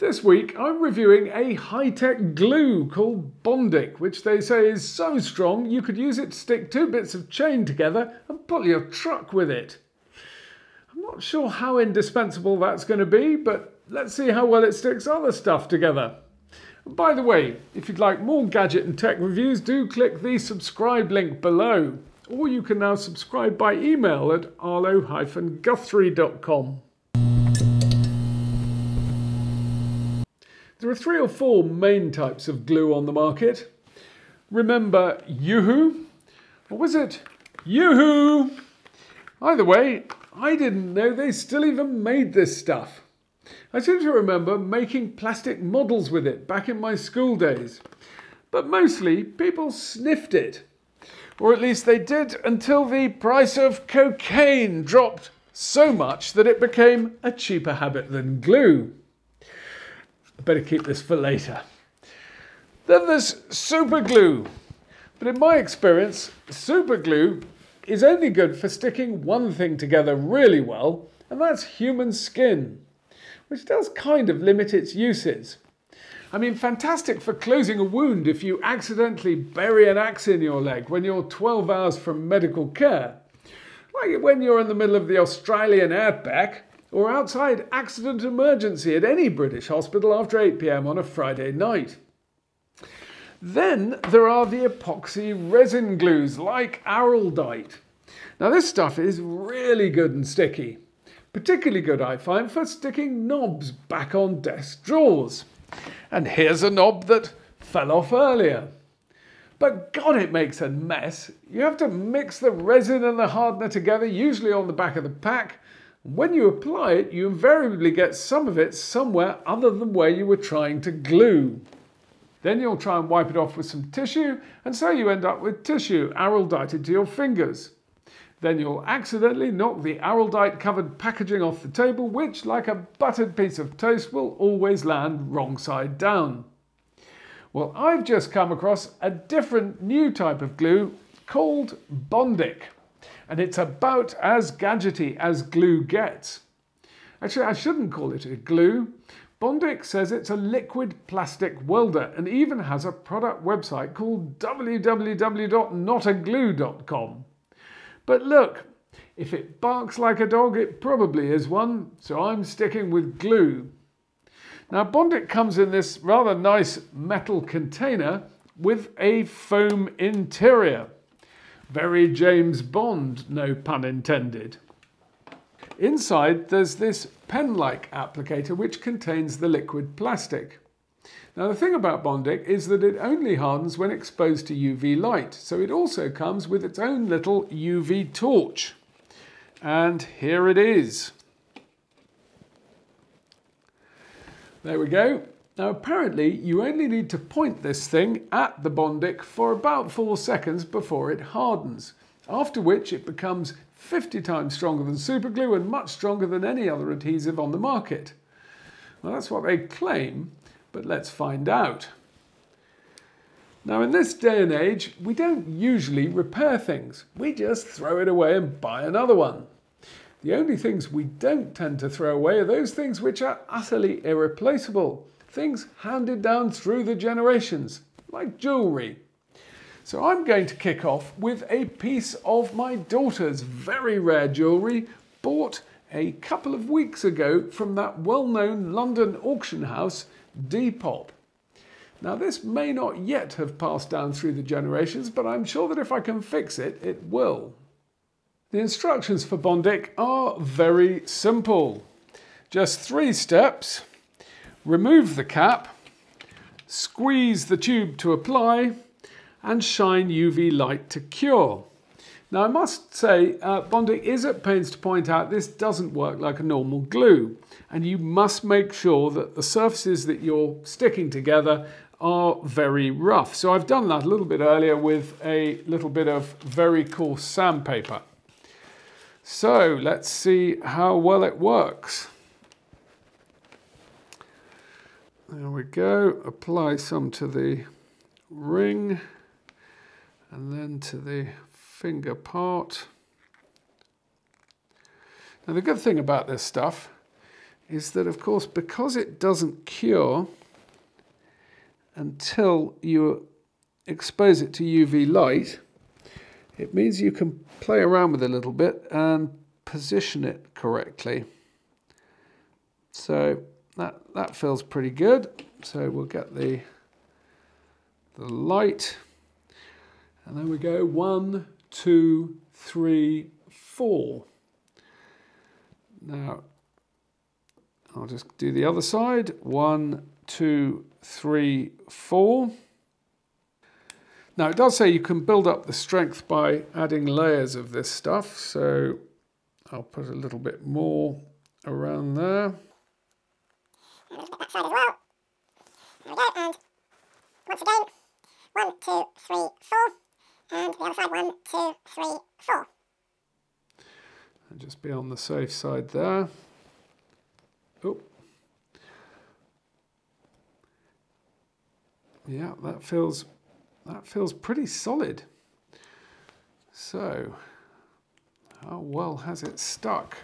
This week I'm reviewing a high-tech glue called Bondic, which they say is so strong you could use it to stick two bits of chain together and pull your truck with it. I'm not sure how indispensable that's going to be, but let's see how well it sticks other stuff together. By the way, if you'd like more gadget and tech reviews, do click the subscribe link below. Or you can now subscribe by email at arlo-guthrie.com. There are 3 or 4 main types of glue on the market. Remember Yoo-hoo? Or was it Yoo-hoo? Either way, I didn't know they still even made this stuff. I seem to remember making plastic models with it back in my school days. But mostly people sniffed it. Or at least they did until the price of cocaine dropped so much that it became a cheaper habit than glue. I better keep this for later. Then there's super glue. But in my experience, super glue is only good for sticking one thing together really well, and that's human skin, which does kind of limit its uses. I mean, fantastic for closing a wound if you accidentally bury an axe in your leg when you're 12 hours from medical care. Like when you're in the middle of the Australian outback, or outside accident emergency at any British hospital after 8 p.m. on a Friday night. Then there are the epoxy resin glues like Araldite. Now this stuff is really good and sticky. Particularly good, I find, for sticking knobs back on desk drawers. And here's a knob that fell off earlier. But God, it makes a mess. You have to mix the resin and the hardener together, usually on the back of the pack. When you apply it, you invariably get some of it somewhere other than where you were trying to glue. Then you'll try and wipe it off with some tissue, and so you end up with tissue araldited to your fingers. Then you'll accidentally knock the Araldite covered packaging off the table, which, like a buttered piece of toast, will always land wrong side down. Well, I've just come across a different new type of glue called Bondic. And it's about as gadgety as glue gets. Actually, I shouldn't call it a glue. Bondic says it's a liquid plastic welder and even has a product website called www.notaglue.com. But look, if it barks like a dog, it probably is one, so I'm sticking with glue. Now, Bondic comes in this rather nice metal container with a foam interior. Very James Bond, no pun intended. Inside there's this pen-like applicator which contains the liquid plastic. Now the thing about Bondic is that it only hardens when exposed to UV light, so it also comes with its own little UV torch. And here it is. There we go. Now apparently you only need to point this thing at the Bondic for about 4 seconds before it hardens, after which it becomes 50 times stronger than superglue and much stronger than any other adhesive on the market. Well, that's what they claim, but let's find out. Now in this day and age, we don't usually repair things. We just throw it away and buy another one. The only things we don't tend to throw away are those things which are utterly irreplaceable. Things handed down through the generations, like jewellery. So I'm going to kick off with a piece of my daughter's very rare jewellery, bought a couple of weeks ago from that well-known London auction house, Depop. Now this may not yet have passed down through the generations, but I'm sure that if I can fix it, it will. The instructions for Bondic are very simple. Just 3 steps. Remove the cap, squeeze the tube to apply, and shine UV light to cure. Now I must say, Bondic is at pains to point out this doesn't work like a normal glue, and you must make sure that the surfaces that you're sticking together are very rough. So I've done that a little bit earlier with a little bit of very coarse sandpaper. So let's see how well it works. There we go, apply some to the ring and then to the finger part. Now the good thing about this stuff is that, of course, because it doesn't cure until you expose it to UV light, it means you can play around with it a little bit and position it correctly. So that feels pretty good. So we'll get the light, and then we go 1, 2, 3, 4. Now I'll just do the other side. 1, 2, 3, 4. Now it does say you can build up the strength by adding layers of this stuff, so I'll put a little bit more around there. And just get that side as well. There we go, and once again, 1, 2, 3, 4, and the other side, 1, 2, 3, 4. And just be on the safe side there. Oh. Yeah, that feels pretty solid. So, how well has it stuck?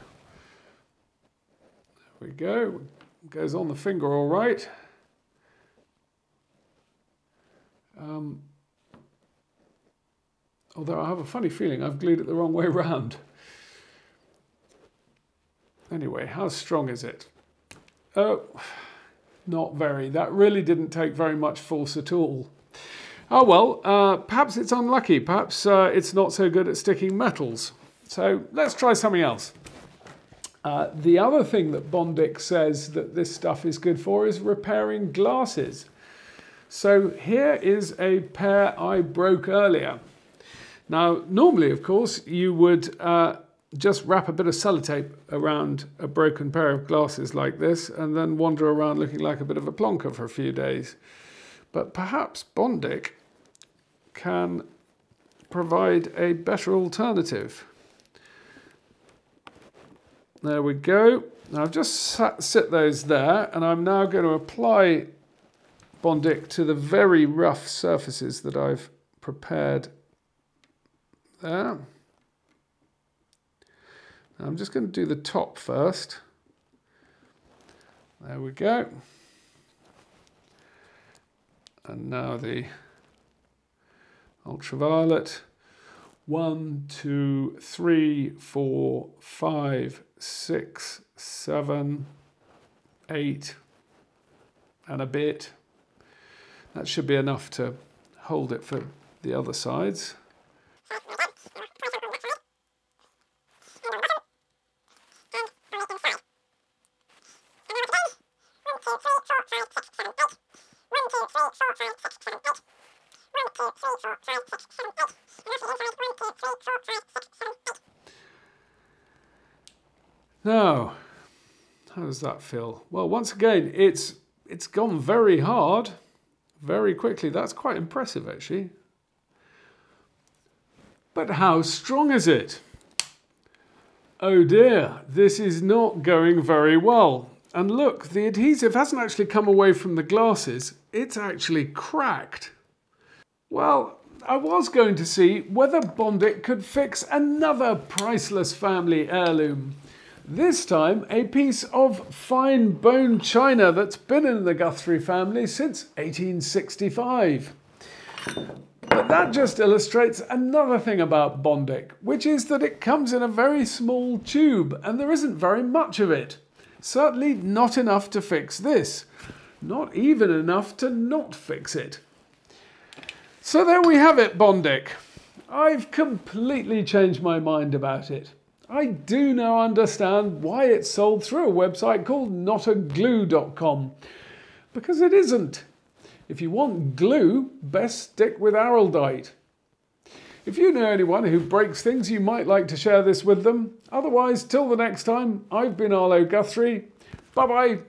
There we go. Goes on the finger all right. Although I have a funny feeling I've glued it the wrong way round. Anyway, how strong is it? Oh, not very. That really didn't take very much force at all. Oh well, perhaps it's unlucky. Perhaps it's not so good at sticking metals. So let's try something else. The other thing that Bondic says that this stuff is good for is repairing glasses. So here is a pair I broke earlier. Now, normally, of course, you would just wrap a bit of sellotape around a broken pair of glasses like this and then wander around looking like a bit of a plonker for a few days. But perhaps Bondic can provide a better alternative. There we go. Now I've just sit those there, and I'm now going to apply Bondic to the very rough surfaces that I've prepared there. Now I'm just going to do the top first. There we go. And now the ultraviolet. 1, 2, 3, 4, 5, 6, 7, 8, and a bit. That should be enough to hold it for the other sides. Now, how does that feel? Well, once again, it's gone very hard, very quickly. That's quite impressive, actually. But how strong is it? Oh dear, this is not going very well. And look, the adhesive hasn't actually come away from the glasses. It's actually cracked. Well, I was going to see whether Bondic could fix another priceless family heirloom. This time, a piece of fine bone china that's been in the Guthrie family since 1865. But that just illustrates another thing about Bondic, which is that it comes in a very small tube and there isn't very much of it. Certainly not enough to fix this. Not even enough to not fix it. So there we have it, Bondic. I've completely changed my mind about it. I do now understand why it's sold through a website called notaglue.com. Because it isn't. If you want glue, best stick with araldite. If you know anyone who breaks things, you might like to share this with them. Otherwise, till the next time, I've been Arlo Guthrie. Bye-bye.